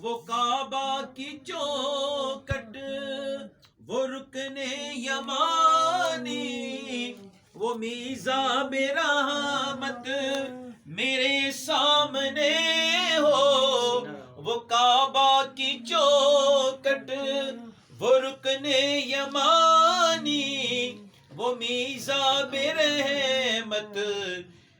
وہ کعبہ کی چوکٹ، وہ رکن یمانی، وہ میزاب رحمت میرے سامنے ہو۔ وہ کعبہ کی چوکٹ، وہ رکن یمانی، وہ میزاب رحمت،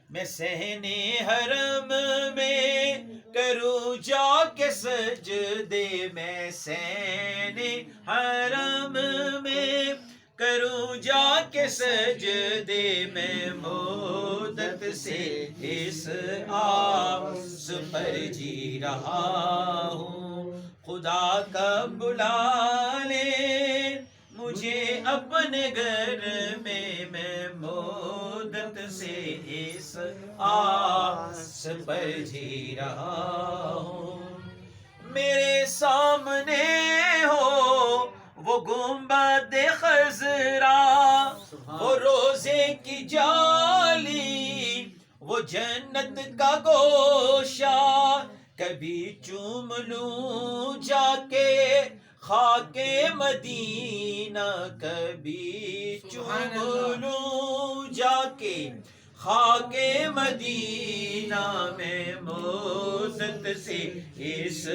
میں صحنے حرم میں کروں جا کے سجدے، میں صحنے حرم میں کروں جا کے سجدے، میں مدت سے اس آس پر جی رہا ہوں۔ خدا کب بلا لے مجھے اپنے گھر میں مدت سے اس آس پر جی رہا ہوں۔ میرے سامنے ہو وہ گنبد خضرا، وہ روزے کی جالی، وہ جنت کا گوشہ، کبھی چوم لوں جا کے خاک مدینہ، کبھی چوم لوں جا کے خاک مدینہ، میں مدت سے اس